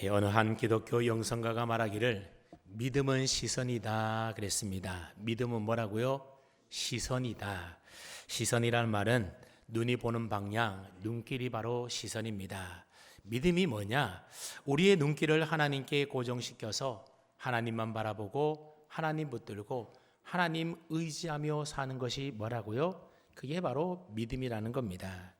어느 한 기독교 영성가가 말하기를 믿음은 시선이다 그랬습니다. 믿음은 뭐라고요? 시선이다. 시선이라는 말은 눈이 보는 방향, 눈길이 바로 시선입니다. 믿음이 뭐냐? 우리의 눈길을 하나님께 고정시켜서 하나님만 바라보고 하나님 붙들고 하나님 의지하며 사는 것이 뭐라고요? 그게 바로 믿음이라는 겁니다.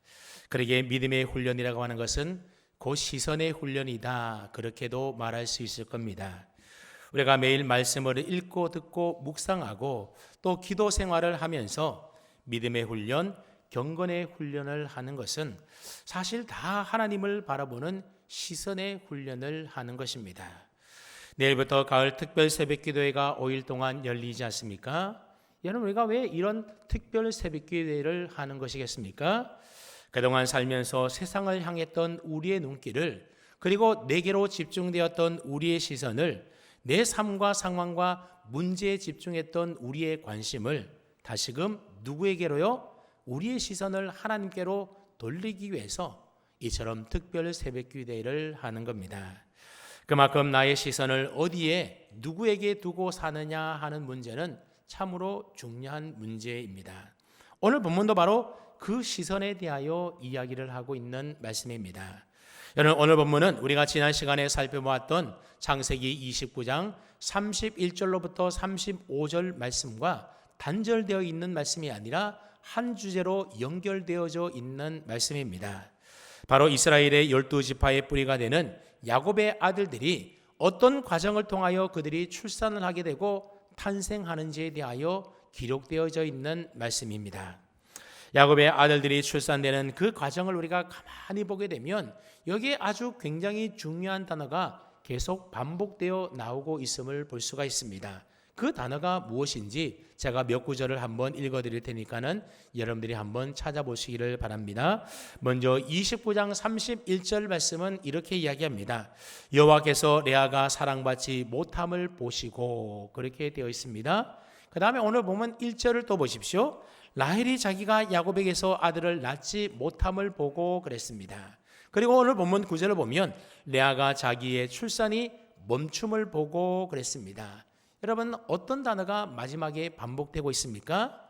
그러기에 믿음의 훈련이라고 하는 것은 그 시선의 훈련이다, 그렇게도 말할 수 있을 겁니다. 우리가 매일 말씀을 읽고 듣고 묵상하고 또 기도 생활을 하면서 믿음의 훈련, 경건의 훈련을 하는 것은 사실 다 하나님을 바라보는 시선의 훈련을 하는 것입니다. 내일부터 가을 특별 새벽 기도회가 5일 동안 열리지 않습니까? 여러분, 우리가 왜 이런 특별 새벽 기도회를 하는 것이겠습니까? 그동안 살면서 세상을 향했던 우리의 눈길을, 그리고 내게로 집중되었던 우리의 시선을, 내 삶과 상황과 문제에 집중했던 우리의 관심을 다시금 누구에게로요? 우리의 시선을 하나님께로 돌리기 위해서 이처럼 특별 새벽 기도회를 하는 겁니다. 그만큼 나의 시선을 어디에 누구에게 두고 사느냐 하는 문제는 참으로 중요한 문제입니다. 오늘 본문도 바로 그 시선에 대하여 이야기를 하고 있는 말씀입니다. 여러분, 오늘 본문은 우리가 지난 시간에 살펴보았던 창세기 29장 31절로부터 35절 말씀과 단절되어 있는 말씀이 아니라 한 주제로 연결되어져 있는 말씀입니다. 바로 이스라엘의 12지파의 뿌리가 되는 야곱의 아들들이 어떤 과정을 통하여 그들이 출산을 하게 되고 탄생하는지에 대하여 기록되어져 있는 말씀입니다. 야곱의 아들들이 출산되는 그 과정을 우리가 가만히 보게 되면 여기에 아주 굉장히 중요한 단어가 계속 반복되어 나오고 있음을 볼 수가 있습니다. 그 단어가 무엇인지 제가 몇 구절을 한번 읽어드릴 테니까는 여러분들이 한번 찾아보시기를 바랍니다. 먼저 29장 31절 말씀은 이렇게 이야기합니다. 여호와께서 레아가 사랑받지 못함을 보시고, 그렇게 되어 있습니다. 그 다음에 오늘 보면 1절을 또 보십시오. 라헬이 자기가 야곱에게서 아들을 낳지 못함을 보고 그랬습니다. 그리고 오늘 본문 9절을 보면 레아가 자기의 출산이 멈춤을 보고 그랬습니다. 여러분, 어떤 단어가 마지막에 반복되고 있습니까?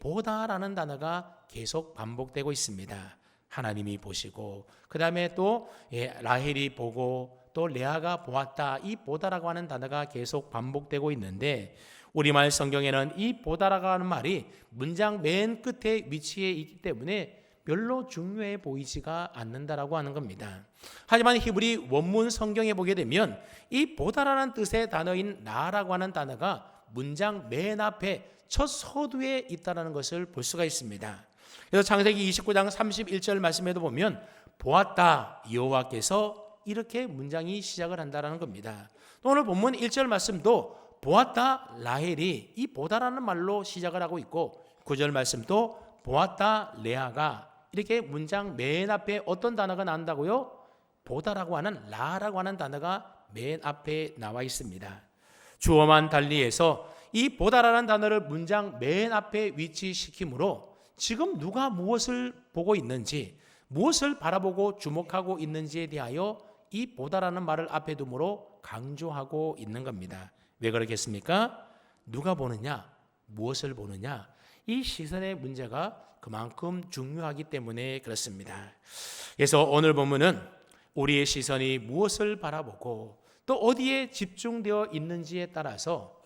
보다라는 단어가 계속 반복되고 있습니다. 하나님이 보시고, 그 다음에 또 라헬이 보고, 또 레아가 보았다. 이 보다라고 하는 단어가 계속 반복되고 있는데, 우리말 성경에는 이 보다라고 하는 말이 문장 맨 끝에 위치해 있기 때문에 별로 중요해 보이지가 않는다라고 하는 겁니다. 하지만 히브리 원문 성경에 보게 되면 이 보다라는 뜻의 단어인 나라고 하는 단어가 문장 맨 앞에 첫 서두에 있다는 것을 볼 수가 있습니다. 그래서 창세기 29장 31절 말씀에도 보면 보았다 여호와께서, 이렇게 문장이 시작을 한다는 겁니다. 또 오늘 본문 1절 말씀도 보았다 라헬이, 이 보다라는 말로 시작을 하고 있고, 9절 말씀도 보았다 레아가, 이렇게 문장 맨 앞에 어떤 단어가 나온다고요? 보다라고 하는 라라고 하는 단어가 맨 앞에 나와 있습니다. 주어만 달리해서 이 보다라는 단어를 문장 맨 앞에 위치시키므로 지금 누가 무엇을 보고 있는지, 무엇을 바라보고 주목하고 있는지에 대하여 이 보다라는 말을 앞에 두므로 강조하고 있는 겁니다. 왜 그렇겠습니까? 누가 보느냐, 무엇을 보느냐, 이 시선의 문제가 그만큼 중요하기 때문에 그렇습니다. 그래서 오늘 본문은 우리의 시선이 무엇을 바라보고 또 어디에 집중되어 있는지에 따라서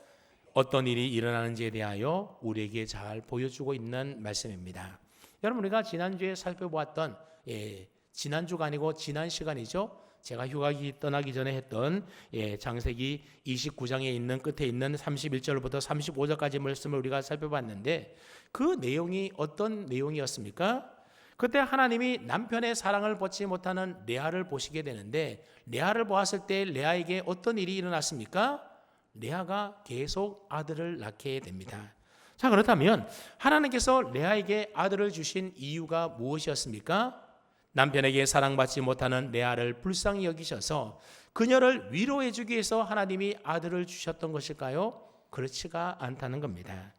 어떤 일이 일어나는지에 대하여 우리에게 잘 보여주고 있는 말씀입니다. 여러분, 우리가 지난주에 살펴보았던, 지난주가 아니고 지난 시간이죠. 제가 휴가기 떠나기 전에 했던 창세기 29장에 있는 끝에 있는 31절부터 35절까지 말씀을 우리가 살펴봤는데, 그 내용이 어떤 내용이었습니까? 그때 하나님이 남편의 사랑을 받지 못하는 레아를 보시게 되는데, 레아를 보았을 때 레아에게 어떤 일이 일어났습니까? 레아가 계속 아들을 낳게 됩니다. 자, 그렇다면 하나님께서 레아에게 아들을 주신 이유가 무엇이었습니까? 남편에게 사랑받지 못하는 레아를 불쌍히 여기셔서 그녀를 위로해 주기 위해서 하나님이 아들을 주셨던 것일까요? 그렇지가 않다는 겁니다.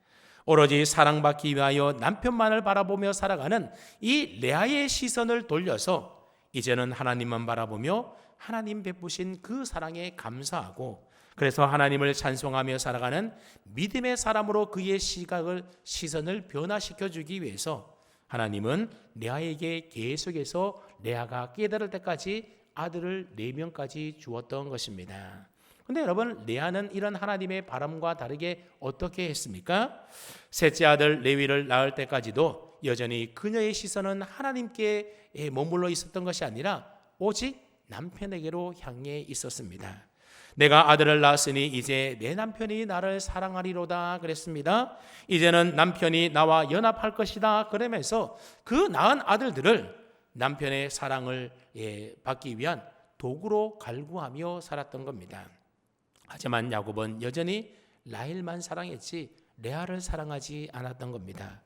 오로지 사랑받기 위하여 남편만을 바라보며 살아가는 이 레아의 시선을 돌려서 이제는 하나님만 바라보며 하나님 베푸신 그 사랑에 감사하고 그래서 하나님을 찬송하며 살아가는 믿음의 사람으로 그의 시선을 변화시켜 주기 위해서 하나님은 레아에게 계속해서 레아가 깨달을 때까지 아들을 4명까지 주었던 것입니다. 그런데 여러분, 레아는 이런 하나님의 바람과 다르게 어떻게 했습니까? 셋째 아들 레위를 낳을 때까지도 여전히 그녀의 시선은 하나님께 머물러 있었던 것이 아니라 오직 남편에게로 향해 있었습니다. 내가 아들을 낳았으니 이제 내 남편이 나를 사랑하리로다 그랬습니다. 이제는 남편이 나와 연합할 것이다 그러면서 그 낳은 아들들을 남편의 사랑을 받기 위한 도구로 갈구하며 살았던 겁니다. 하지만 야곱은 여전히 라헬만 사랑했지 레아를 사랑하지 않았던 겁니다.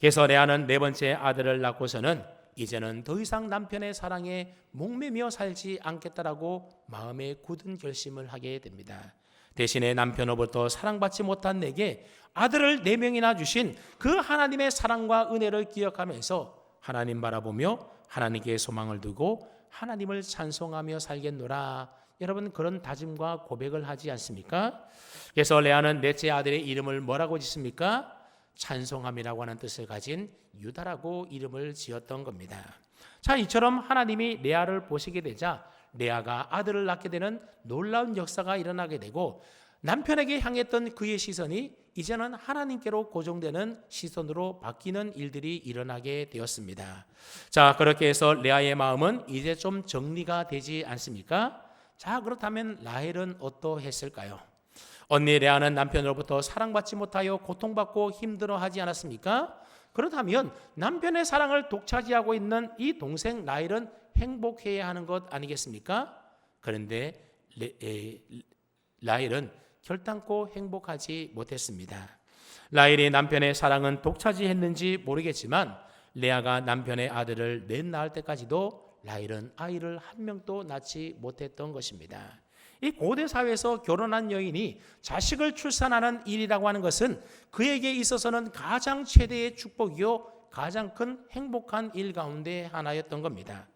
그래서 레아는 4번째 아들을 낳고서는 이제는 더 이상 남편의 사랑에 목매며 살지 않겠다라고 마음에 굳은 결심을 하게 됩니다. 대신에 남편으로부터 사랑받지 못한 내게 아들을 4명이나 주신 그 하나님의 사랑과 은혜를 기억하면서 하나님 바라보며 하나님께 소망을 두고 하나님을 찬송하며 살겠노라. 여러분, 그런 다짐과 고백을 하지 않습니까? 그래서 레아는 넷째 아들의 이름을 뭐라고 짓습니까? 찬송함이라고 하는 뜻을 가진 유다라고 이름을 지었던 겁니다. 자, 이처럼 하나님이 레아를 보시게 되자 레아가 아들을 낳게 되는 놀라운 역사가 일어나게 되고 남편에게 향했던 그의 시선이 이제는 하나님께로 고정되는 시선으로 바뀌는 일들이 일어나게 되었습니다. 자, 그렇게 해서 레아의 마음은 이제 좀 정리가 되지 않습니까? 자, 그렇다면 라헬은 어떠했을까요? 언니 레아는 남편으로부터 사랑받지 못하여 고통받고 힘들어하지 않았습니까? 그렇다면 남편의 사랑을 독차지하고 있는 이 동생 라헬은 행복해야 하는 것 아니겠습니까? 그런데 라헬은 결단코 행복하지 못했습니다. 라헬이 남편의 사랑은 독차지했는지 모르겠지만 레아가 남편의 아들을 낳을 때까지도 라헬은 아이를 한 명도 낳지 못했던 것입니다. 이 고대 사회에서 결혼한 여인이 자식을 출산하는 일이라고 하는 것은 그에게 있어서는 가장 최대의 축복이요 가장 큰 행복한 일 가운데 하나였던 겁니다.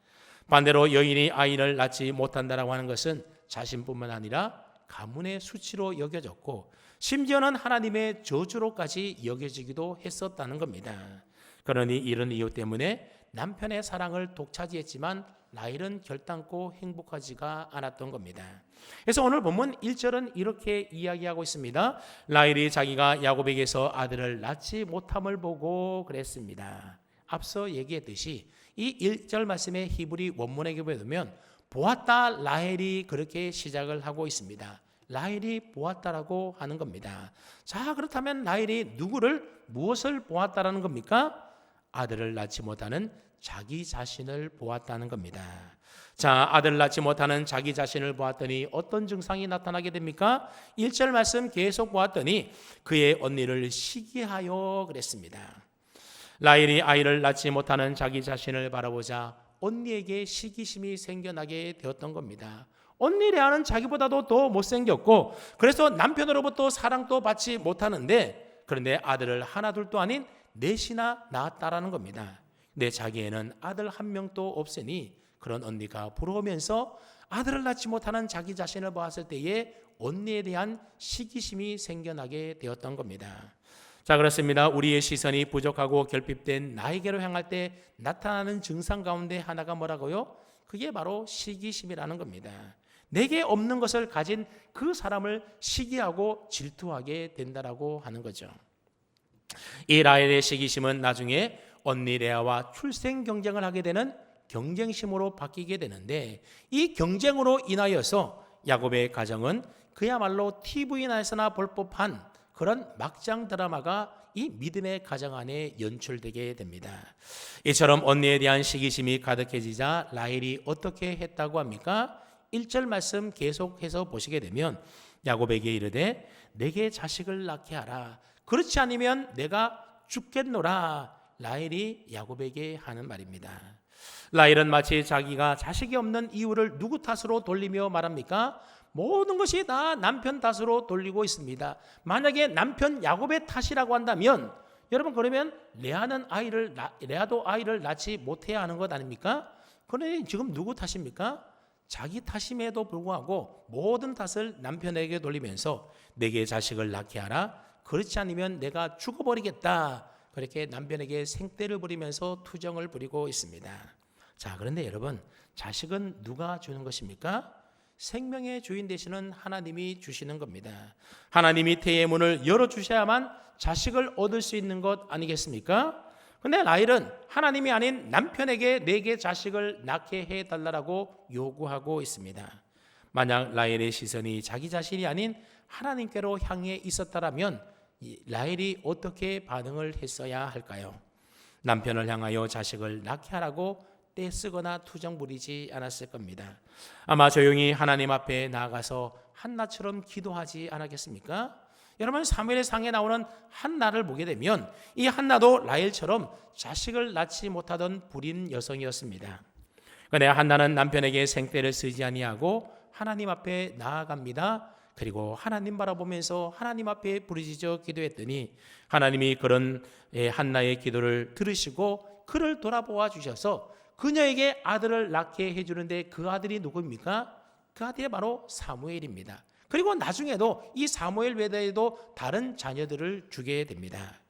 반대로 여인이 아이를 낳지 못한다라고 하는 것은 자신뿐만 아니라 가문의 수치로 여겨졌고 심지어는 하나님의 저주로까지 여겨지기도 했었다는 겁니다. 그러니 이런 이유 때문에 남편의 사랑을 독차지했지만 라헬은 결단코 행복하지가 않았던 겁니다. 그래서 오늘 본문 1절은 이렇게 이야기하고 있습니다. 라헬이 자기가 야곱에게서 아들을 낳지 못함을 보고 그랬습니다. 앞서 얘기했듯이 이 1절 말씀의 히브리 원문에 보면 보았다 라헬이 그렇게 시작을 하고 있습니다. 라헬이 보았다라고 하는 겁니다. 자, 그렇다면 라헬이 무엇을 보았다라는 겁니까? 아들을 낳지 못하는 자기 자신을 보았다는 겁니다. 자, 아들을 낳지 못하는 자기 자신을 보았더니 어떤 증상이 나타나게 됩니까? 1절 말씀 계속 보았더니 그의 언니를 시기하여 그랬습니다. 라헬이 아이를 낳지 못하는 자기 자신을 바라보자 언니에게 시기심이 생겨나게 되었던 겁니다. 언니 레아는 자기보다도 더 못생겼고 그래서 남편으로부터 사랑도 받지 못하는데 그런데 아들을 하나 둘도 아닌 넷이나 낳았다라는 겁니다. 내 자기에는 아들 한 명도 없으니 그런 언니가 부러우면서 아들을 낳지 못하는 자기 자신을 보았을 때에 언니에 대한 시기심이 생겨나게 되었던 겁니다. 자, 그렇습니다. 우리의 시선이 부족하고 결핍된 나에게로 향할 때 나타나는 증상 가운데 하나가 뭐라고요? 그게 바로 시기심이라는 겁니다. 내게 없는 것을 가진 그 사람을 시기하고 질투하게 된다라고 하는 거죠. 이 라헬의 시기심은 나중에 언니 레아와 출생 경쟁을 하게 되는 경쟁심으로 바뀌게 되는데 이 경쟁으로 인하여서 야곱의 가정은 그야말로 TV나에서나 볼 법한 그런 막장 드라마가 이 믿음의 가정 안에 연출되게 됩니다. 이처럼 언니에 대한 시기심이 가득해지자 라헬이 어떻게 했다고 합니까? 1절 말씀 계속해서 보시게 되면 야곱에게 이르되 내게 자식을 낳게 하라. 그렇지 않으면 내가 죽겠노라. 라헬이 야곱에게 하는 말입니다. 라헬은 마치 자기가 자식이 없는 이유를 누구 탓으로 돌리며 말합니까? 모든 것이 다 남편 탓으로 돌리고 있습니다. 만약에 남편 야곱의 탓이라고 한다면 여러분 그러면 레아도 아이를 낳지 못해야 하는 것 아닙니까? 그러니 지금 누구 탓입니까? 자기 탓임에도 불구하고 모든 탓을 남편에게 돌리면서 내게 자식을 낳게 하라. 그렇지 않으면 내가 죽어버리겠다. 그렇게 남편에게 생떼를 부리면서 투정을 부리고 있습니다. 자, 그런데 여러분, 자식은 누가 주는 것입니까? 생명의 주인 되시는 하나님이 주시는 겁니다. 하나님이 태의 문을 열어주셔야만 자식을 얻을 수 있는 것 아니겠습니까? 근데 라헬은 하나님이 아닌 남편에게 내게 자식을 낳게 해달라고 요구하고 있습니다. 만약 라헬의 시선이 자기 자신이 아닌 하나님께로 향해 있었다면 라헬이 어떻게 반응을 했어야 할까요? 남편을 향하여 자식을 낳게 하라고 떼쓰거나 투정 부리지 않았을 겁니다. 아마 조용히 하나님 앞에 나아가서 한나처럼 기도하지 않았겠습니까? 여러분, 사무엘상에 나오는 한나를 보게 되면 이 한나도 라헬처럼 자식을 낳지 못하던 불임 여성이었습니다. 그런데 한나는 남편에게 생떼를 쓰지 아니하고 하나님 앞에 나아갑니다. 그리고 하나님 바라보면서 하나님 앞에 부르짖어 기도했더니 하나님이 그런 한나의 기도를 들으시고 그를 돌아보아 주셔서 그녀에게 아들을 낳게 해주는데 그 아들이 누구입니까? 그 아들이 바로 사무엘입니다. 그리고 나중에도 이 사무엘 외에도 다른 자녀들을 주게 됩니다.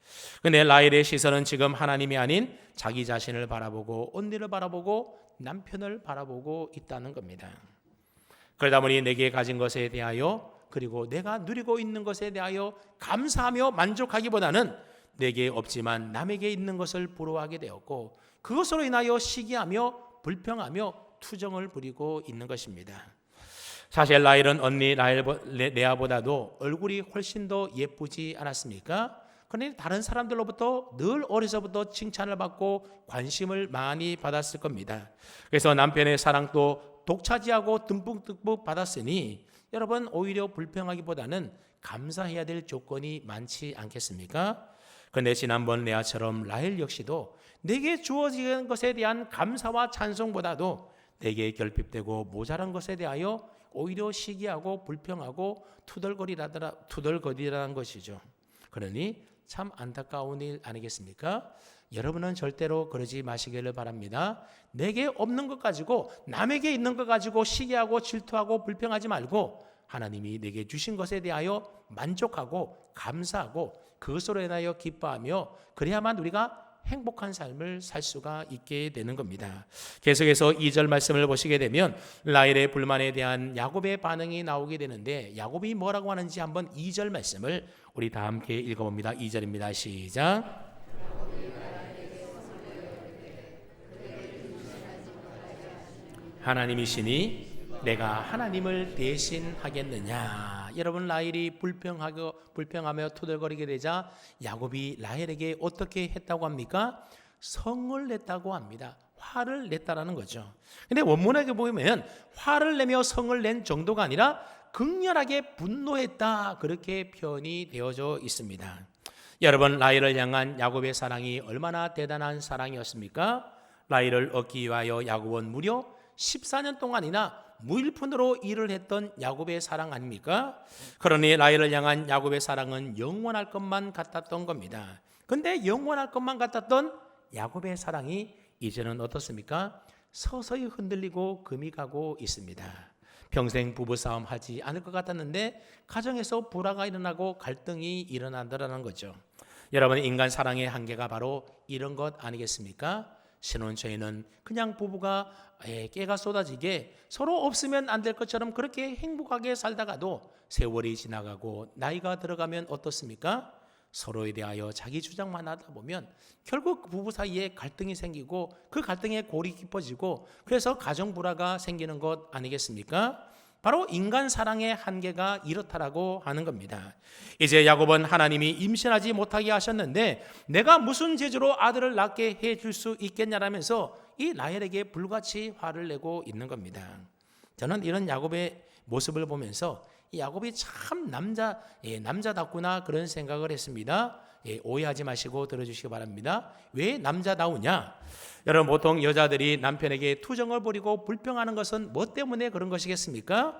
그런데 라헬의 시선은 지금 하나님이 아닌 자기 자신을 바라보고 언니를 바라보고 남편을 바라보고 있다는 겁니다. 그러다 보니 내게 가진 것에 대하여 그리고 내가 누리고 있는 것에 대하여 감사하며 만족하기보다는 내게 없지만 남에게 있는 것을 부러워하게 되었고 그것으로 인하여 시기하며 불평하며 투정을 부리고 있는 것입니다. 사실 라헬은 언니 레아보다도 얼굴이 훨씬 더 예쁘지 않았습니까? 그런데 다른 사람들로부터 늘 어려서부터 칭찬을 받고 관심을 많이 받았을 겁니다. 그래서 남편의 사랑도 독차지하고 듬뿍듬뿍 받았으니 여러분, 오히려 불평하기보다는 감사해야 될 조건이 많지 않겠습니까? 그런데 지난번 레아처럼 라헬 역시도 내게 주어진 것에 대한 감사와 찬송보다도 내게 결핍되고 모자란 것에 대하여 오히려 시기하고 불평하고 투덜거리라는 것이죠. 그러니 참 안타까운 일 아니겠습니까? 여러분은 절대로 그러지 마시기를 바랍니다. 내게 없는 것 가지고 남에게 있는 것 가지고 시기하고 질투하고 불평하지 말고 하나님이 내게 주신 것에 대하여 만족하고 감사하고 그것으로 인하여 기뻐하며 그래야만 우리가 행복한 삶을 살 수가 있게 되는 겁니다. 계속해서 2절 말씀을 보시게 되면 라헬의 불만에 대한 야곱의 반응이 나오게 되는데 야곱이 뭐라고 하는지 한번 2절 말씀을 우리 다 함께 읽어봅니다. 2절입니다. 시작. 하나님이시니 내가 하나님을 대신하겠느냐. 여러분, 라헬이 불평하며 투덜거리게 되자 야곱이 라헬에게 어떻게 했다고 합니까? 성을 냈다고 합니다. 화를 냈다라는 거죠. 근데 원문에 보면 화를 내며 성을 낸 정도가 아니라 극렬하게 분노했다, 그렇게 표현이 되어져 있습니다. 여러분, 라헬을 향한 야곱의 사랑이 얼마나 대단한 사랑이었습니까? 라헬을 얻기 위하여 야곱은 무려 14년 동안이나 무일푼으로 일을 했던 야곱의 사랑 아닙니까? 그러니 라헬을 향한 야곱의 사랑은 영원할 것만 같았던 겁니다. 근데 영원할 것만 같았던 야곱의 사랑이 이제는 어떻습니까? 서서히 흔들리고 금이 가고 있습니다. 평생 부부싸움 하지 않을 것 같았는데 가정에서 불화가 일어나고 갈등이 일어나더라는 거죠. 여러분, 인간 사랑의 한계가 바로 이런 것 아니겠습니까? 신혼초에는 그냥 부부가 깨가 쏟아지게 서로 없으면 안 될 것처럼 그렇게 행복하게 살다가도 세월이 지나가고 나이가 들어가면 어떻습니까? 서로에 대하여 자기 주장만 하다 보면 결국 부부 사이에 갈등이 생기고 그 갈등에 골이 깊어지고 그래서 가정 불화가 생기는 것 아니겠습니까? 바로 인간 사랑의 한계가 이렇다라고 하는 겁니다. 이제 야곱은 하나님이 임신하지 못하게 하셨는데 내가 무슨 재주로 아들을 낳게 해줄 수 있겠냐라면서 이 라헬에게 불같이 화를 내고 있는 겁니다. 저는 이런 야곱의 모습을 보면서 이 야곱이 참 남자답구나 그런 생각을 했습니다. 오해하지 마시고 들어주시기 바랍니다. 왜 남자다우냐? 여러분, 보통 여자들이 남편에게 투정을 부리고 불평하는 것은 뭐 때문에 그런 것이겠습니까?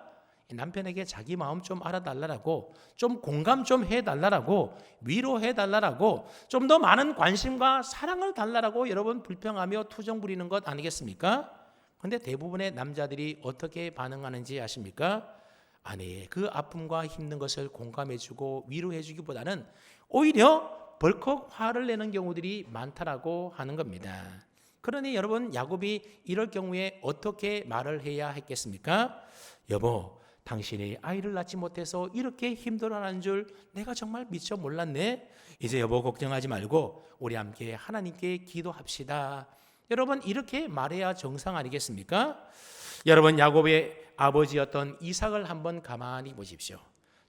남편에게 자기 마음 좀 알아달라고, 좀 공감 좀 해달라고, 위로해달라고, 좀 더 많은 관심과 사랑을 달라고 여러분 불평하며 투정 부리는 것 아니겠습니까? 근데 대부분의 남자들이 어떻게 반응하는지 아십니까? 아내의 그 아픔과 힘든 것을 공감해주고 위로해주기보다는 오히려 벌컥 화를 내는 경우들이 많다라고 하는 겁니다. 그러니 여러분, 야곱이 이럴 경우에 어떻게 말을 해야 했겠습니까? 여보, 당신이 아이를 낳지 못해서 이렇게 힘들어하는 줄 내가 정말 미처 몰랐네. 이제 여보 걱정하지 말고 우리 함께 하나님께 기도합시다. 여러분, 이렇게 말해야 정상 아니겠습니까? 여러분, 야곱의 아버지였던 이삭을 한번 가만히 보십시오.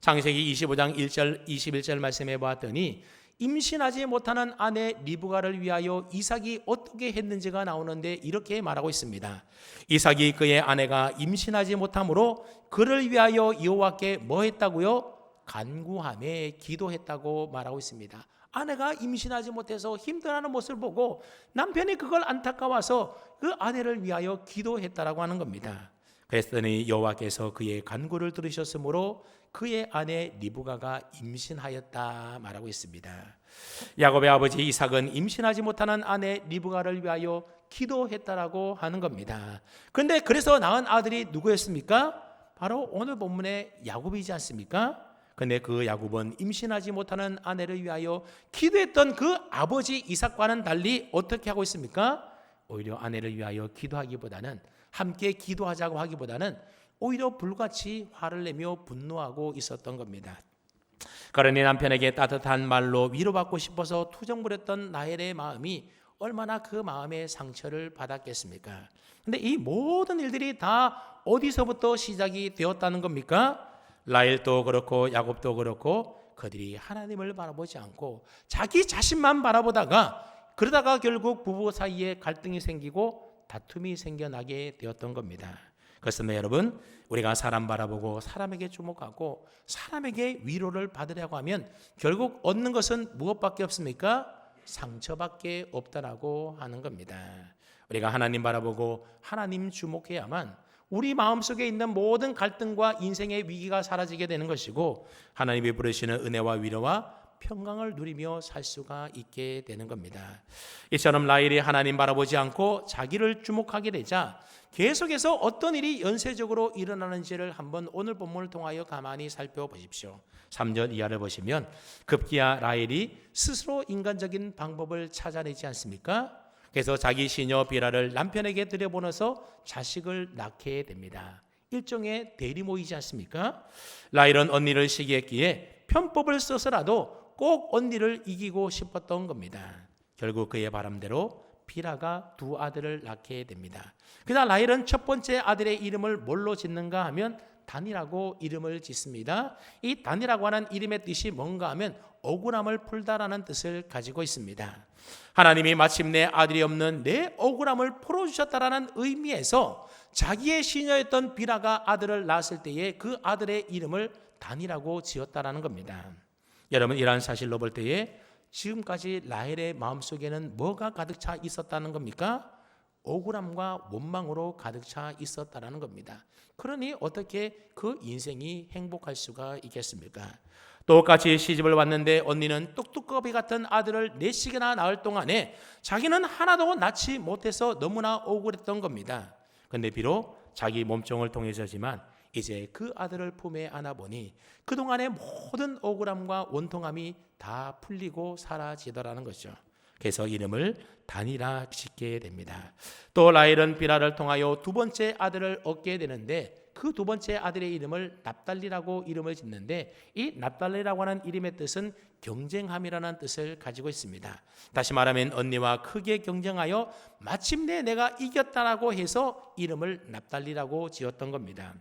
창세기 25장 1절 21절 말씀해 보았더니 임신하지 못하는 아내 리브가를 위하여 이삭이 어떻게 했는지가 나오는데 이렇게 말하고 있습니다. 이삭이 그의 아내가 임신하지 못하므로 그를 위하여 여호와께 뭐 했다고요? 간구하며 기도했다고 말하고 있습니다. 아내가 임신하지 못해서 힘들어하는 모습을 보고 남편이 그걸 안타까워서 그 아내를 위하여 기도했다라고 하는 겁니다. 그랬더니 여호와께서 그의 간구를 들으셨으므로 그의 아내 리브가가 임신하였다 말하고 있습니다. 야곱의 아버지 이삭은 임신하지 못하는 아내 리브가를 위하여 기도했다라고 하는 겁니다. 그런데 그래서 낳은 아들이 누구였습니까? 바로 오늘 본문의 야곱이지 않습니까? 근데 그 야곱은 임신하지 못하는 아내를 위하여 기도했던 그 아버지 이삭과는 달리 어떻게 하고 있습니까? 오히려 아내를 위하여 기도하기보다는, 함께 기도하자고 하기보다는 오히려 불같이 화를 내며 분노하고 있었던 겁니다. 그러니 남편에게 따뜻한 말로 위로받고 싶어서 투정부렸던 라헬의 마음이 얼마나 그 마음의 상처를 받았겠습니까? 근데 이 모든 일들이 다 어디서부터 시작이 되었다는 겁니까? 라헬도 그렇고 야곱도 그렇고 그들이 하나님을 바라보지 않고 자기 자신만 바라보다가, 그러다가 결국 부부 사이에 갈등이 생기고 다툼이 생겨나게 되었던 겁니다. 그렇습니다. 여러분, 우리가 사람 바라보고 사람에게 주목하고 사람에게 위로를 받으려고 하면 결국 얻는 것은 무엇밖에 없습니까? 상처밖에 없다라고 하는 겁니다. 우리가 하나님 바라보고 하나님 주목해야만 우리 마음속에 있는 모든 갈등과 인생의 위기가 사라지게 되는 것이고, 하나님이 부르시는 은혜와 위로와 평강을 누리며 살 수가 있게 되는 겁니다. 이처럼 라헬이 하나님 바라보지 않고 자기를 주목하게 되자 계속해서 어떤 일이 연쇄적으로 일어나는지를 한번 오늘 본문을 통하여 가만히 살펴보십시오. 3절 이하를 보시면 급기야 라헬이 스스로 인간적인 방법을 찾아내지 않습니까? 그래서 자기 시녀 비라를 남편에게 들여보내서 자식을 낳게 됩니다. 일종의 대리모이지 않습니까? 라헬은 언니를 시기했기에 편법을 써서라도 꼭 언니를 이기고 싶었던 겁니다. 결국 그의 바람대로 비라가 두 아들을 낳게 됩니다. 그러나 라헬은 첫 번째 아들의 이름을 뭘로 짓는가 하면 단이라고 이름을 짓습니다. 이 단이라고 하는 이름의 뜻이 뭔가 하면 억울함을 풀다라는 뜻을 가지고 있습니다. 하나님이 마침내 아들이 없는 내 억울함을 풀어주셨다라는 의미에서 자기의 시녀였던 비라가 아들을 낳았을 때에 그 아들의 이름을 단이라고 지었다라는 겁니다. 여러분, 이러한 사실로 볼 때에 지금까지 라헬의 마음속에는 뭐가 가득 차 있었다는 겁니까? 억울함과 원망으로 가득 차 있었다라는 겁니다. 그러니 어떻게 그 인생이 행복할 수가 있겠습니까? 똑같이 시집을 왔는데 언니는 뚝뚝거비 같은 아들을 4씩이나 낳을 동안에 자기는 하나도 낳지 못해서 너무나 억울했던 겁니다. 그런데 비록 자기 몸종을 통해서지만 이제 그 아들을 품에 안아보니 그동안의 모든 억울함과 원통함이 다 풀리고 사라지더라는 것이죠. 그래서 이름을 단이라 짓게 됩니다. 또 라헬은 비라를 통하여 두 번째 아들을 얻게 되는데 그 두 번째 아들의 이름을 납달리라고 이름을 짓는데, 이 납달리라고 하는 이름의 뜻은 경쟁함이라는 뜻을 가지고 있습니다. 다시 말하면 언니와 크게 경쟁하여 마침내 내가 이겼다라고 해서 이름을 납달리라고 지었던 겁니다.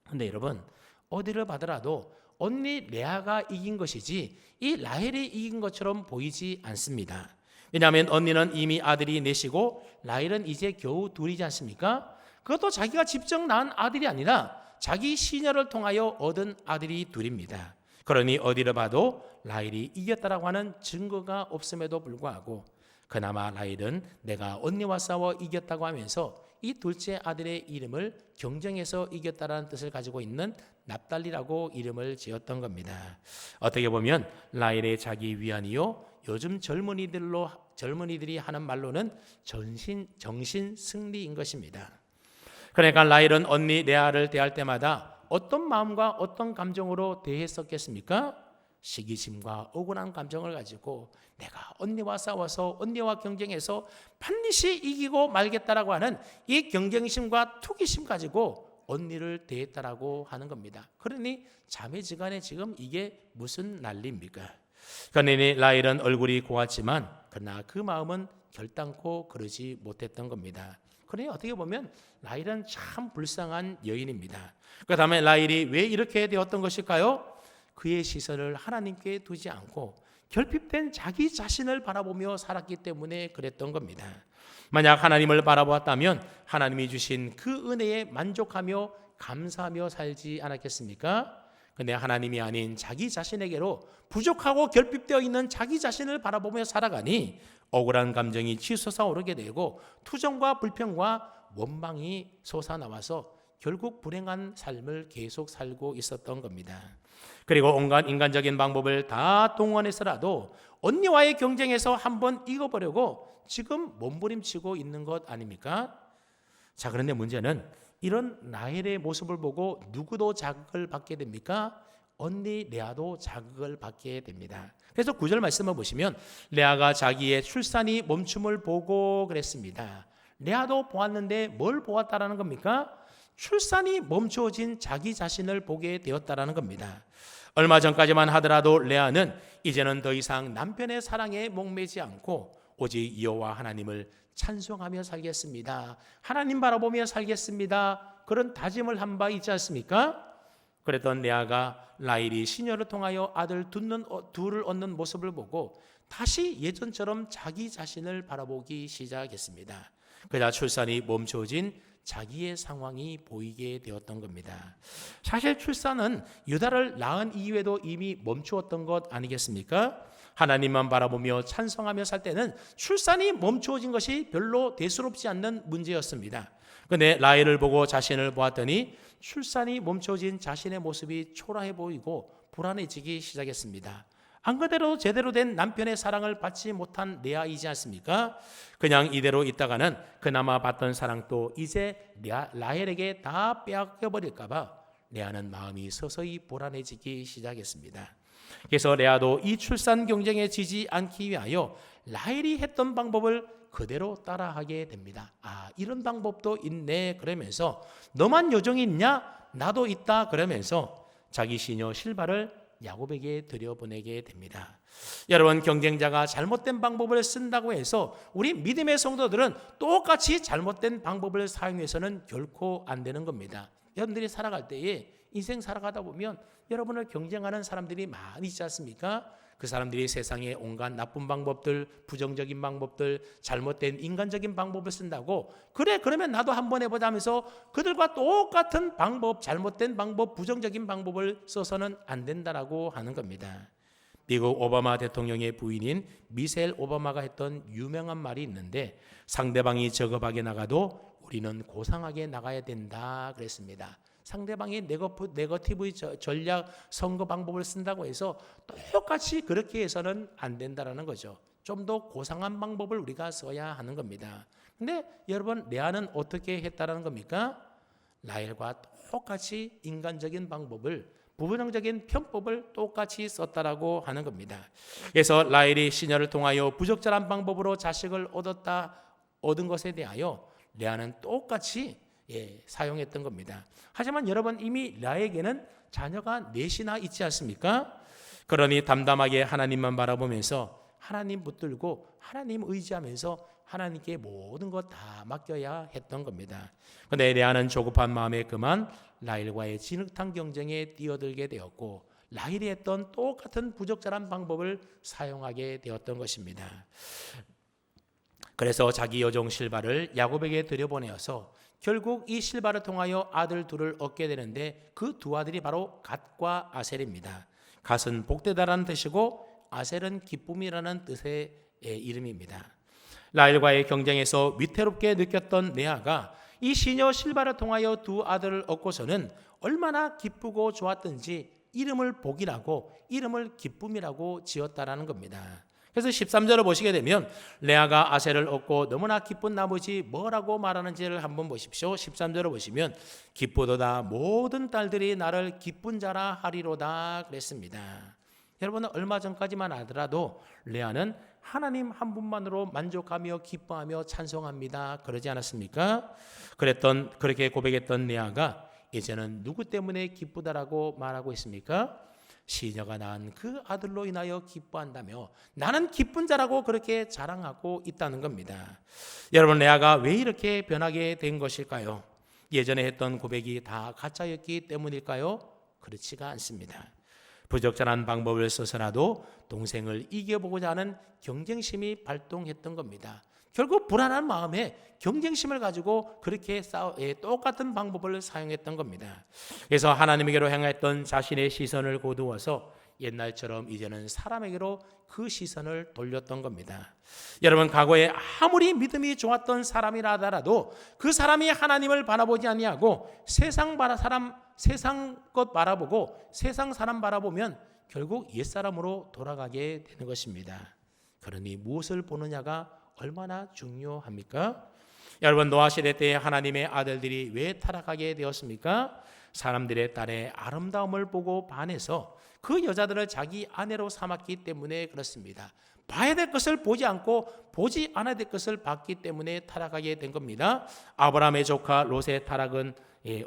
그런데 여러분, 어디를 봐더라도 언니 레아가 이긴 것이지 이 라헬이 이긴 것처럼 보이지 않습니다. 왜냐하면 언니는 이미 아들이 넷이고 라헬은 이제 겨우 둘이지 않습니까? 그것도 자기가 직접 낳은 아들이 아니라 자기 시녀를 통하여 얻은 아들이 둘입니다. 그러니 어디를 봐도 라헬이 이겼다라고 하는 증거가 없음에도 불구하고 그나마 라헬은 내가 언니와 싸워 이겼다고 하면서 이 둘째 아들의 이름을 경쟁해서 이겼다라는 뜻을 가지고 있는 납달리라고 이름을 지었던 겁니다. 어떻게 보면 라헬의 자기 위안이요, 요즘 젊은이들이 하는 말로는 정신 승리인 것입니다. 그러니까 라헬은 언니 레아를 대할 때마다 어떤 마음과 어떤 감정으로 대했었겠습니까? 시기심과 억울한 감정을 가지고 내가 언니와 싸워서 언니와 경쟁해서 반드시 이기고 말겠다라고 하는 이 경쟁심과 투기심 가지고 언니를 대했다라고 하는 겁니다. 그러니 자매지간에 지금 이게 무슨 난리입니까? 그러니 라헬은 얼굴이 고왔지만 그러나 그 마음은 결단코 그러지 못했던 겁니다. 그러니 어떻게 보면 라헬은 참 불쌍한 여인입니다. 그 다음에 라헬이 왜 이렇게 되었던 것일까요? 그의 시선을 하나님께 두지 않고 결핍된 자기 자신을 바라보며 살았기 때문에 그랬던 겁니다. 만약 하나님을 바라보았다면 하나님이 주신 그 은혜에 만족하며 감사하며 살지 않았겠습니까? 근데 하나님이 아닌 자기 자신에게로 부족하고 결핍되어 있는 자기 자신을 바라보며 살아가니 억울한 감정이 치솟아오르게 되고 투정과 불평과 원망이 솟아나와서 결국 불행한 삶을 계속 살고 있었던 겁니다. 그리고 온갖 인간적인 방법을 다 동원해서라도 언니와의 경쟁에서 한번 이겨보려고 지금 몸부림치고 있는 것 아닙니까? 자, 그런데 문제는 이런 라헬의 모습을 보고 누구도 자극을 받게 됩니까? 언니 레아도 자극을 받게 됩니다. 그래서 9절 말씀을 보시면 레아가 자기의 출산이 멈춤을 보고 그랬습니다. 레아도 보았는데 뭘 보았다라는 겁니까? 출산이 멈추어진 자기 자신을 보게 되었다라는 겁니다. 얼마 전까지만 하더라도 레아는 이제는 더 이상 남편의 사랑에 목매지 않고 오직 여호와 하나님을 찬송하며 살겠습니다. 하나님 바라보며 살겠습니다. 그런 다짐을 한 바 있지 않습니까? 그랬던 레아가 라헬이 시녀를 통하여 아들 둘을 얻는 모습을 보고 다시 예전처럼 자기 자신을 바라보기 시작했습니다. 그러자 출산이 멈춰진 자기의 상황이 보이게 되었던 겁니다. 사실 출산은 유다를 낳은 이후에도 이미 멈추었던 것 아니겠습니까? 하나님만 바라보며 찬송하며 살 때는 출산이 멈추어진 것이 별로 대수롭지 않는 문제였습니다. 그런데 라헬을 보고 자신을 보았더니 출산이 멈춰진 자신의 모습이 초라해 보이고 불안해지기 시작했습니다. 안 그대로 제대로 된 남편의 사랑을 받지 못한 레아이지 않습니까? 그냥 이대로 있다가는 그나마 받던 사랑도 이제 라헬에게 다 빼앗겨버릴까 봐 레아는 마음이 서서히 불안해지기 시작했습니다. 그래서 레아도 이 출산 경쟁에 지지 않기 위하여 라헬이 했던 방법을 그대로 따라하게 됩니다. 아, 이런 방법도 있네 그러면서 너만 요정이 있냐? 나도 있다 그러면서 자기 시녀 실바를 야곱에게 들여보내게 됩니다. 여러분, 경쟁자가 잘못된 방법을 쓴다고 해서 우리 믿음의 성도들은 똑같이 잘못된 방법을 사용해서는 결코 안 되는 겁니다. 여러분들이 살아갈 때에 인생 살아가다 보면 여러분을 경쟁하는 사람들이 많이 있지 않습니까? 그 사람들이 세상의 온갖 나쁜 방법들, 부정적인 방법들, 잘못된 인간적인 방법을 쓴다고 그래 그러면 나도 한번 해보자 하면서 그들과 똑같은 방법, 잘못된 방법, 부정적인 방법을 써서는 안 된다라고 하는 겁니다. 미국 오바마 대통령의 부인인 미셸 오바마가 했던 유명한 말이 있는데 상대방이 저급하게 나가도 우리는 고상하게 나가야 된다 그랬습니다. 상대방이 네거티브 전략 선거 방법을 쓴다고 해서 똑같이 그렇게 해서는 안 된다라는 거죠. 좀 더 고상한 방법을 우리가 써야 하는 겁니다. 근데 여러분, 레아는 어떻게 했다라는 겁니까? 라헬과 똑같이 인간적인 방법을, 부분적인 편법을 똑같이 썼다라고 하는 겁니다. 그래서 라헬이 시녀를 통하여 부적절한 방법으로 자식을 얻은 것에 대하여 레아는 똑같이 사용했던 겁니다. 하지만 여러분, 이미 라헬에게는 자녀가 넷이나 있지 않습니까? 그러니 담담하게 하나님만 바라보면서 하나님 붙들고 하나님 의지하면서 하나님께 모든 것 다 맡겨야 했던 겁니다. 그런데 레아는 조급한 마음에 그만 라헬과의 진흙탕 경쟁에 뛰어들게 되었고 라헬이 했던 똑같은 부적절한 방법을 사용하게 되었던 것입니다. 그래서 자기 여종 실바를 야곱에게 들여보내어서 결국 이 실바를 통하여 아들 둘을 얻게 되는데 그 두 아들이 바로 갓과 아셀입니다. 갓은 복되다라는 뜻이고 아셀은 기쁨이라는 뜻의 이름입니다. 라헬과의 경쟁에서 위태롭게 느꼈던 레아가 이 시녀 실바를 통하여 두 아들을 얻고서는 얼마나 기쁘고 좋았던지 이름을 복이라고, 이름을 기쁨이라고 지었다라는 겁니다. 그래서 13절을 보시게 되면 레아가 아셀을 얻고 너무나 기쁜 나머지 뭐라고 말하는지를 한번 보십시오. 13절을 보시면 기쁘도다 모든 딸들이 나를 기쁜 자라 하리로다 그랬습니다. 여러분 얼마 전까지만 하더라도 레아는 하나님 한 분만으로 만족하며 기뻐하며 찬송합니다. 그러지 않았습니까? 그렇게 고백했던 레아가 이제는 누구 때문에 기쁘다라고 말하고 있습니까? 시녀가 낳은 그 아들로 인하여 기뻐한다며 나는 기쁜 자라고 그렇게 자랑하고 있다는 겁니다. 여러분 레아가 왜 이렇게 변하게 된 것일까요? 예전에 했던 고백이 다 가짜였기 때문일까요? 그렇지가 않습니다. 부적절한 방법을 써서라도 동생을 이겨보고자 하는 경쟁심이 발동했던 겁니다. 결국 불안한 마음에 경쟁심을 가지고 그렇게 똑같은 방법을 사용했던 겁니다. 그래서 하나님에게로 향했던 자신의 시선을 거두어서 옛날처럼 이제는 사람에게로 그 시선을 돌렸던 겁니다. 여러분 과거에 아무리 믿음이 좋았던 사람이라 하더라도 그 사람이 하나님을 바라보지 아니하고 세상 것 바라보고 세상 사람 바라보면 결국 옛사람으로 돌아가게 되는 것입니다. 그러니 무엇을 보느냐가 얼마나 중요합니까? 여러분 노아 시대 때 하나님의 아들들이 왜 타락하게 되었습니까? 사람들의 딸의 아름다움을 보고 반해서 그 여자들을 자기 아내로 삼았기 때문에 그렇습니다. 봐야 될 것을 보지 않고 보지 않아야 될 것을 봤기 때문에 타락하게 된 겁니다. 아브라함의 조카 롯의 타락은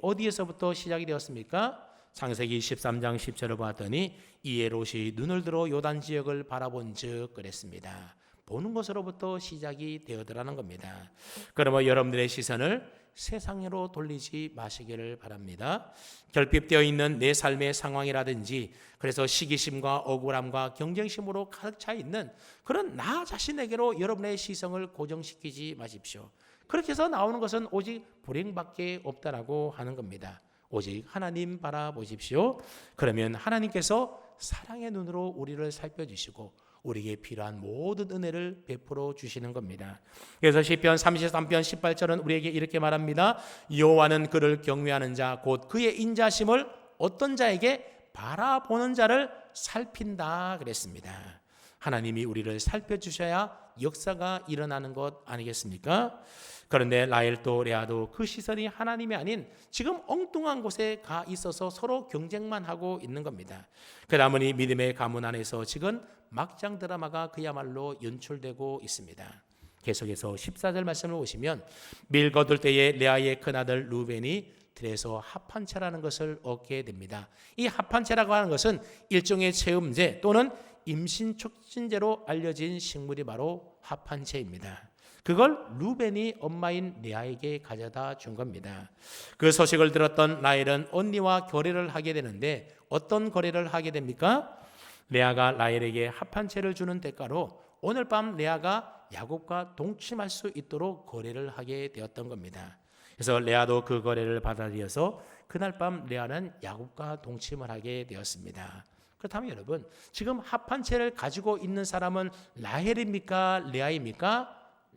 어디에서부터 시작이 되었습니까? 창세기 13장 10절을 봤더니 이에 롯이 눈을 들어 요단 지역을 바라본 즉 그랬습니다. 보는 것으로부터 시작이 되어더라는 겁니다. 그러면 여러분들의 시선을 세상으로 돌리지 마시기를 바랍니다. 결핍되어 있는 내 삶의 상황이라든지 그래서 시기심과 억울함과 경쟁심으로 가득 차 있는 그런 나 자신에게로 여러분의 시선을 고정시키지 마십시오. 그렇게 해서 나오는 것은 오직 불행밖에 없다라고 하는 겁니다. 오직 하나님 바라보십시오. 그러면 하나님께서 사랑의 눈으로 우리를 살펴주시고 우리에게 필요한 모든 은혜를 베풀어 주시는 겁니다. 그래서 시편 33편 18절은 우리에게 이렇게 말합니다. 여호와는 그를 경외하는 자 곧 그의 인자심을 어떤 자에게 바라보는 자를 살핀다 그랬습니다. 하나님이 우리를 살펴주셔야 역사가 일어나는 것 아니겠습니까? 그런데 라헬도 레아도 그 시선이 하나님이 아닌 지금 엉뚱한 곳에 가 있어서 서로 경쟁만 하고 있는 겁니다. 그러다 보니 믿음의 가문 안에서 지금 막장 드라마가 그야말로 연출되고 있습니다. 계속해서 14절 말씀을 보시면 밀 거둘 때에 레아의 큰아들 루벤이 들에서 합한채라는 것을 얻게 됩니다. 이 합한채라고 하는 것은 일종의 체험제 또는 임신 촉진제로 알려진 식물이 바로 합한채입니다. 그걸 루벤이 엄마인 레아에게 가져다 준 겁니다. 그 소식을 들었던 라헬은 언니와 거래를 하게 되는데 어떤 거래를 하게 됩니까? 레아가 라헬에게 합한채를 주는 대가로 오늘 밤 레아가 야곱과 동침할 수 있도록 거래를 하게 되었던 겁니다. 그래서 레아도 그 거래를 받아들여서 그날 밤 레아는 야곱과 동침을 하게 되었습니다. 그렇다면 여러분 지금 합한채를 가지고 있는 사람은 라헬입니까? 레아입니까?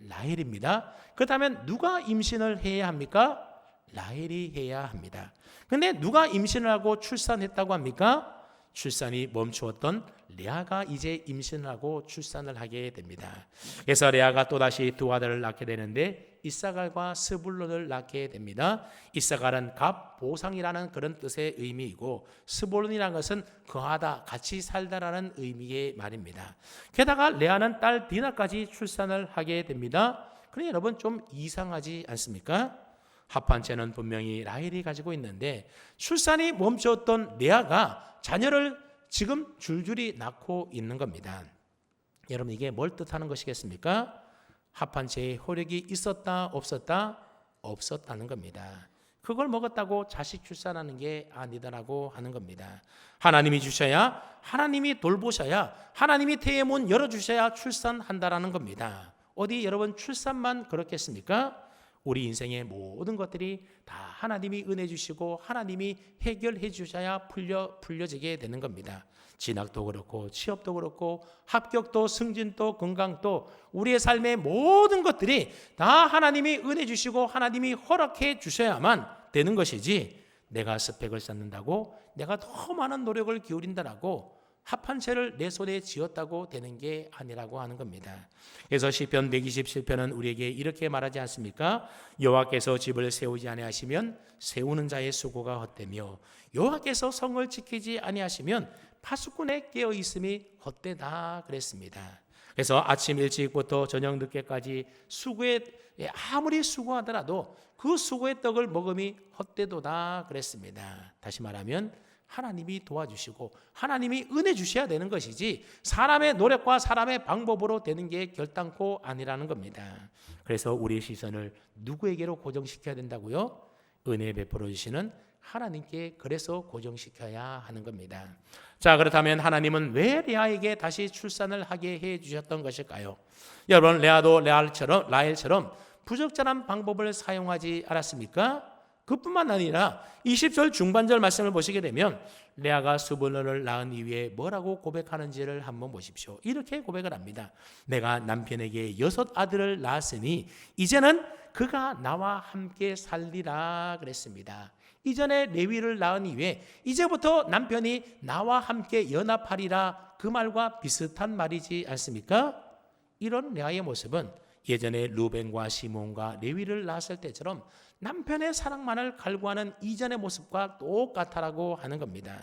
라헬입니다. 그렇다면 누가 임신을 해야 합니까? 라헬이 해야 합니다. 그런데 누가 임신을 하고 출산했다고 합니까? 출산이 멈추었던 레아가 이제 임신을 하고 출산을 하게 됩니다. 그래서 레아가 또다시 두 아들을 낳게 되는데 이사갈과 스불론을 낳게 됩니다. 이사갈은 값, 보상이라는 그런 뜻의 의미이고 스불론이라는 것은 거하다, 같이 살다라는 의미의 말입니다. 게다가 레아는 딸 디나까지 출산을 하게 됩니다. 그런데 여러분 좀 이상하지 않습니까? 합한채는 분명히 라헬이 가지고 있는데 출산이 멈췄던 레아가 자녀를 지금 줄줄이 낳고 있는 겁니다. 여러분 이게 뭘 뜻하는 것이겠습니까? 합한채의 효력이 있었다 없었다? 없었다는 겁니다. 그걸 먹었다고 자식 출산하는 게 아니다라고 하는 겁니다. 하나님이 주셔야, 하나님이 돌보셔야, 하나님이 태의 문 열어주셔야 출산한다라는 겁니다. 어디 여러분 출산만 그렇겠습니까? 우리 인생의 모든 것들이 다 하나님이 은혜 주시고 하나님이 해결해 주셔야 풀려지게 되는 겁니다. 진학도 그렇고 취업도 그렇고 합격도 승진도 건강도 우리의 삶의 모든 것들이 다 하나님이 은혜 주시고 하나님이 허락해 주셔야만 되는 것이지 내가 스펙을 쌓는다고 내가 더 많은 노력을 기울인다라고 합한 채를 내 손에 쥐었다고 되는 게 아니라고 하는 겁니다. 그래서 시편 127편은 우리에게 이렇게 말하지 않습니까? 여호와께서 집을 세우지 아니하시면 세우는 자의 수고가 헛되며 여호와께서 성을 지키지 아니하시면 파수꾼의 깨어 있음이 헛되다 그랬습니다. 그래서 아침 일찍부터 저녁 늦게까지 수고에 아무리 수고하더라도 그 수고의 떡을 먹음이 헛되도다 그랬습니다. 다시 말하면 하나님이 도와주시고 하나님이 은혜 주셔야 되는 것이지 사람의 노력과 사람의 방법으로 되는 게 결단코 아니라는 겁니다. 그래서 우리의 시선을 누구에게로 고정시켜야 된다고요? 은혜 베풀어 주시는 하나님께 그래서 고정시켜야 하는 겁니다. 자, 그렇다면 하나님은 왜 레아에게 다시 출산을 하게 해 주셨던 것일까요? 여러분, 레아도 라헬처럼 부적절한 방법을 사용하지 않았습니까? 그뿐만 아니라 20절 중반절 말씀을 보시게 되면 레아가 수분을 낳은 이후에 뭐라고 고백하는지를 한번 보십시오. 이렇게 고백을 합니다. 내가 남편에게 6 아들을 낳았으니 이제는 그가 나와 함께 살리라 그랬습니다. 이전에 레위를 낳은 이후에 이제부터 남편이 나와 함께 연합하리라 그 말과 비슷한 말이지 않습니까? 이런 레아의 모습은 예전에 루벤과 시몬과 레위를 낳았을 때처럼 남편의 사랑만을 갈구하는 이전의 모습과 똑같다라고 하는 겁니다.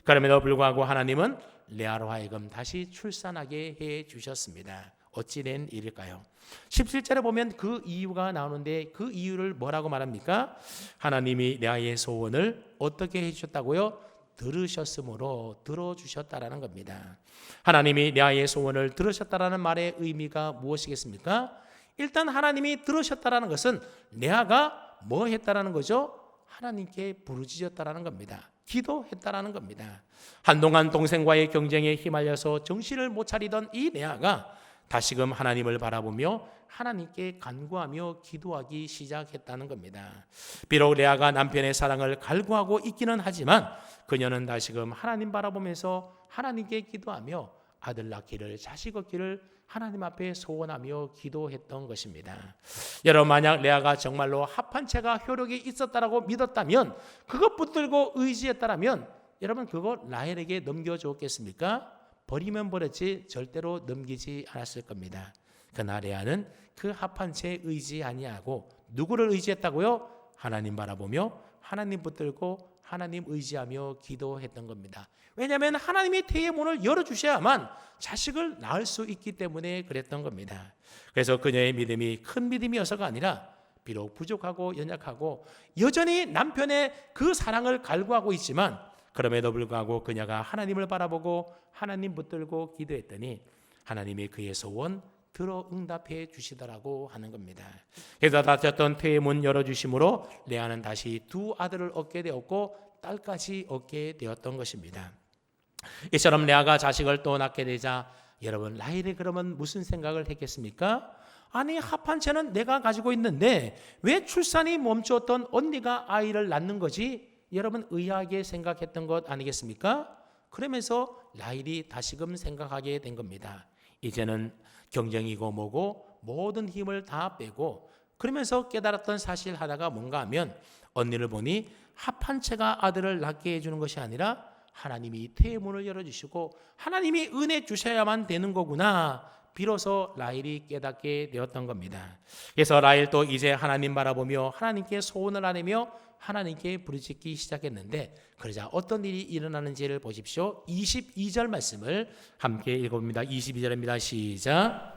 그럼에도 불구하고 하나님은 레아로 하여금 다시 출산하게 해 주셨습니다. 어찌 된 일일까요? 17절에 보면 그 이유가 나오는데 그 이유를 뭐라고 말합니까? 하나님이 레아의 소원을 어떻게 해 주셨다고요? 들으셨으므로 들어주셨다라는 겁니다. 하나님이 레아의 소원을 들으셨다라는 말의 의미가 무엇이겠습니까? 일단 하나님이 들으셨다라는 것은 레아가 뭐 했다라는 거죠? 하나님께 부르짖었다라는 겁니다. 기도했다라는 겁니다. 한동안 동생과의 경쟁에 휘말려서 정신을 못 차리던 이 레아가 다시금 하나님을 바라보며 하나님께 간구하며 기도하기 시작했다는 겁니다. 비록 레아가 남편의 사랑을 갈구하고 있기는 하지만 그녀는 다시금 하나님 바라보면서 하나님께 기도하며 아들 낳기를 자식 얻기를 하나님 앞에 소원하며 기도했던 것입니다. 여러분, 만약 레아가 정말로 합한 채가 효력이 있었다라고 믿었다면, 그것 붙들고 의지했다라면 여러분 그거 라헬에게 넘겨줬겠습니까? 버리면 버렸지 절대로 넘기지 않았을 겁니다. 그러나 레아는 그 합한 채 의지 아니하고 누구를 의지했다고요? 하나님 바라보며 하나님 붙들고 하나님 의지하며 기도했던 겁니다. 왜냐하면 하나님이 태의 문을 열어주셔야만 자식을 낳을 수 있기 때문에 그랬던 겁니다. 그래서 그녀의 믿음이 큰 믿음이어서가 아니라 비록 부족하고 연약하고 여전히 남편의 그 사랑을 갈구하고 있지만 그럼에도 불구하고 그녀가 하나님을 바라보고 하나님 붙들고 기도했더니 하나님이 그의 소원 들어 응답해 주시더라고 하는 겁니다. 그래서 닫혔던 태의 문 열어주심으로 레아는 다시 2 아들을 얻게 되었고 딸까지 얻게 되었던 것입니다. 이처럼 레아가 자식을 또 낳게 되자 여러분 라헬이 그러면 무슨 생각을 했겠습니까? 아니 합한 채는 내가 가지고 있는데 왜 출산이 멈추었던 언니가 아이를 낳는 거지? 여러분 의아하게 생각했던 것 아니겠습니까? 그러면서 라헬이 다시금 생각하게 된 겁니다. 이제는 경쟁이고 뭐고 모든 힘을 다 빼고 그러면서 깨달았던 사실 하나가 뭔가 하면 언니를 보니 합한 채가 아들을 낳게 해주는 것이 아니라 하나님이 태의 문을 열어주시고 하나님이 은혜 주셔야만 되는 거구나. 비로소 라헬이 깨닫게 되었던 겁니다. 그래서 라헬도 이제 하나님 바라보며 하나님께 소원을 아뢰며 하나님께 부르짖기 시작했는데 그러자 어떤 일이 일어나는지를 보십시오. 22절 말씀을 함께 읽어봅니다. 22절입니다. 시작.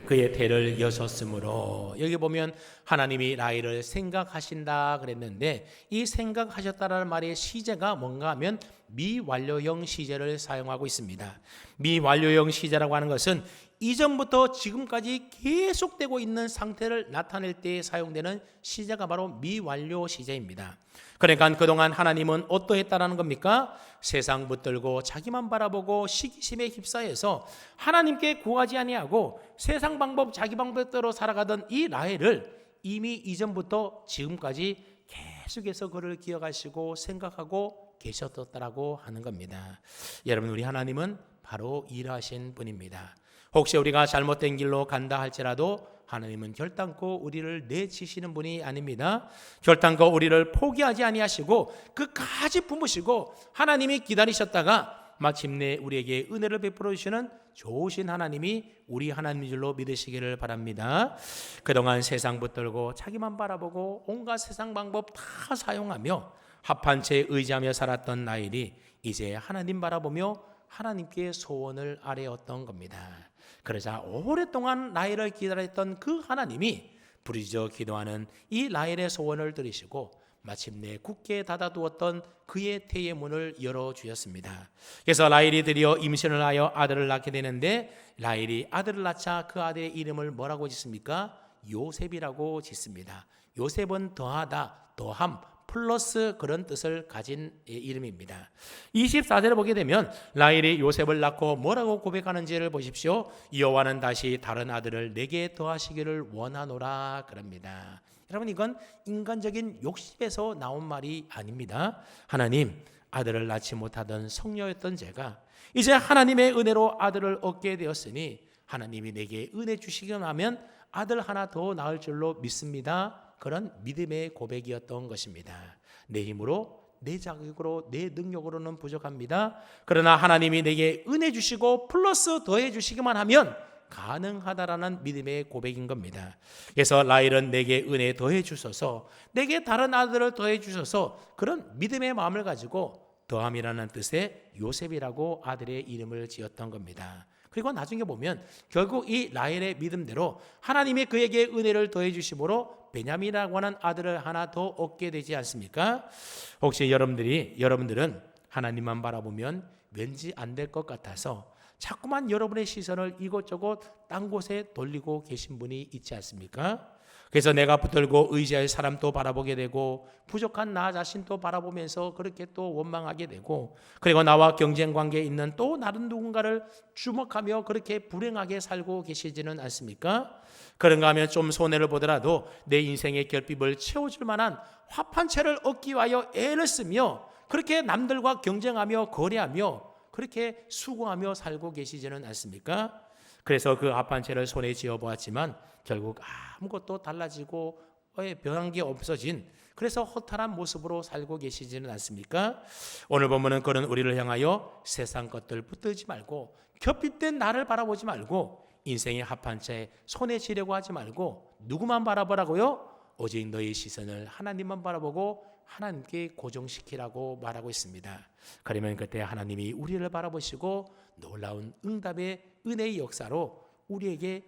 그의 태를 여셨으므로 여기 보면 하나님이 라헬을 생각하신다 그랬는데 이 생각하셨다라는 말의 시제가 뭔가 하면 미완료형 시제를 사용하고 있습니다. 미완료형 시제라고 하는 것은 이전부터 지금까지 계속되고 있는 상태를 나타낼 때 사용되는 시제가 바로 미완료 시제입니다. 그러니까 그동안 하나님은 어떠했다라는 겁니까? 세상 붙들고 자기만 바라보고 시기심에 휩싸여서 하나님께 구하지 아니하고 세상 방법 자기 방법대로 살아가던 이 라헬을 이미 이전부터 지금까지 계속해서 그를 기억하시고 생각하고 계셨다라고 하는 겁니다. 여러분 우리 하나님은 바로 일하신 분입니다. 혹시 우리가 잘못된 길로 간다 할지라도 하나님은 결단코 우리를 내치시는 분이 아닙니다. 결단코 우리를 포기하지 아니하시고 끝까지 품으시고 하나님이 기다리셨다가 마침내 우리에게 은혜를 베풀어 주시는 좋으신 하나님이 우리 하나님인 줄로 믿으시기를 바랍니다. 그동안 세상 붙들고 자기만 바라보고 온갖 세상 방법 다 사용하며 합한 채 의지하며 살았던 나일이 이제 하나님 바라보며 하나님께 소원을 아뢰었던 겁니다. 그러자 오랫동안 라헬을 기다렸던 그 하나님이 부르짖어 기도하는 이 라헬의 소원을 들으시고 마침내 굳게 닫아두었던 그의 태의 문을 열어주셨습니다. 그래서 라헬이 드디어 임신을 하여 아들을 낳게 되는데 라헬이 아들을 낳자 그 아들의 이름을 뭐라고 짓습니까? 요셉이라고 짓습니다. 요셉은 더하다, 더함, 플러스 그런 뜻을 가진 이름입니다. 24절을 보게 되면 라헬이 요셉을 낳고 뭐라고 고백하는지를 보십시오. 여호와는 다시 다른 아들을 내게 더하시기를 원하노라 그럽니다. 여러분, 이건 인간적인 욕심에서 나온 말이 아닙니다. 하나님, 아들을 낳지 못하던 성녀였던 제가 이제 하나님의 은혜로 아들을 얻게 되었으니 하나님이 내게 은혜 주시기만 하면 아들 하나 더 낳을 줄로 믿습니다. 그런 믿음의 고백이었던 것입니다. 내 힘으로, 내 자격으로, 내 능력으로는 부족합니다. 그러나 하나님이 내게 은혜 주시고 플러스 더해 주시기만 하면 가능하다라는 믿음의 고백인 겁니다. 그래서 라헬은 내게 은혜 더해 주셔서, 내게 다른 아들을 더해 주셔서 그런 믿음의 마음을 가지고 더함이라는 뜻의 요셉이라고 아들의 이름을 지었던 겁니다. 그리고 나중에 보면 결국 이 라헬의 믿음대로 하나님이 그에게 은혜를 더해 주심으로 베냐민이라고 하는 아들을 하나 더 얻게 되지 않습니까? 혹시 여러분들은 하나님만 바라보면 왠지 안 될 것 같아서 자꾸만 여러분의 시선을 이곳저곳 딴 곳에 돌리고 계신 분이 있지 않습니까? 그래서 내가 붙들고 의지할 사람도 바라보게 되고 부족한 나 자신도 바라보면서 그렇게 또 원망하게 되고, 그리고 나와 경쟁 관계에 있는 또 다른 누군가를 주목하며 그렇게 불행하게 살고 계시지는 않습니까? 그런가 하면 좀 손해를 보더라도 내 인생의 결핍을 채워줄 만한 화판 채를 얻기 위하여 애를 쓰며 그렇게 남들과 경쟁하며 거래하며 그렇게 수고하며 살고 계시지는 않습니까? 그래서 그 합한 채를 손에 쥐어보았지만 결국 아무것도 달라지고 변한 게 없어진, 그래서 허탈한 모습으로 살고 계시지는 않습니까? 오늘 본문은 그런 우리를 향하여 세상 것들 붙들지 말고 결핍된 나를 바라보지 말고 인생의 합한 채 손에 쥐려고 하지 말고 누구만 바라보라고요? 오직 너의 시선을 하나님만 바라보고 하나님께 고정시키라고 말하고 있습니다. 그러면 그때 하나님이 우리를 바라보시고 놀라운 응답의 은혜의 역사로 우리에게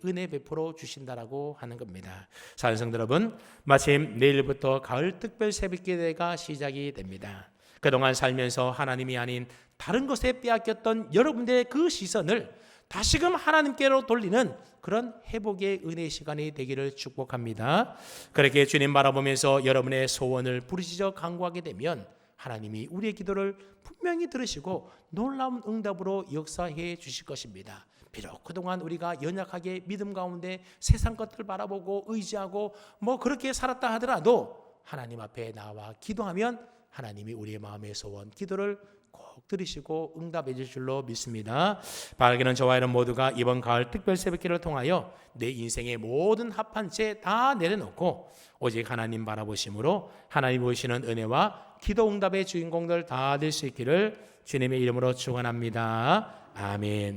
은혜 베풀어 주신다라고 하는 겁니다. 사랑하는 성도 여러분, 마침 내일부터 가을 특별 새벽기도가 시작이 됩니다. 그동안 살면서 하나님이 아닌 다른 것에 빼앗겼던 여러분들의 그 시선을 다시금 하나님께로 돌리는 그런 회복의 은혜의 시간이 되기를 축복합니다. 그렇게 주님 바라보면서 여러분의 소원을 부르짖어 간구하게 되면 하나님이 우리의 기도를 분명히 들으시고 놀라운 응답으로 역사해 주실 것입니다. 비록 그동안 우리가 연약하게 믿음 가운데 세상 것들을 바라보고 의지하고 그렇게 살았다 하더라도 하나님 앞에 나와 기도하면 하나님이 우리의 마음의 소원, 기도를 꼭 들으시고 응답해 주실 줄로 믿습니다. 바라기는 저와 여러분 모두가 이번 가을 특별 새벽기를 통하여 내 인생의 모든 합한 채 다 내려놓고 오직 하나님 바라보심으로 하나님 보시는 은혜와 기도 응답의 주인공들 다 될 수 있기를 주님의 이름으로 축원합니다. 아멘.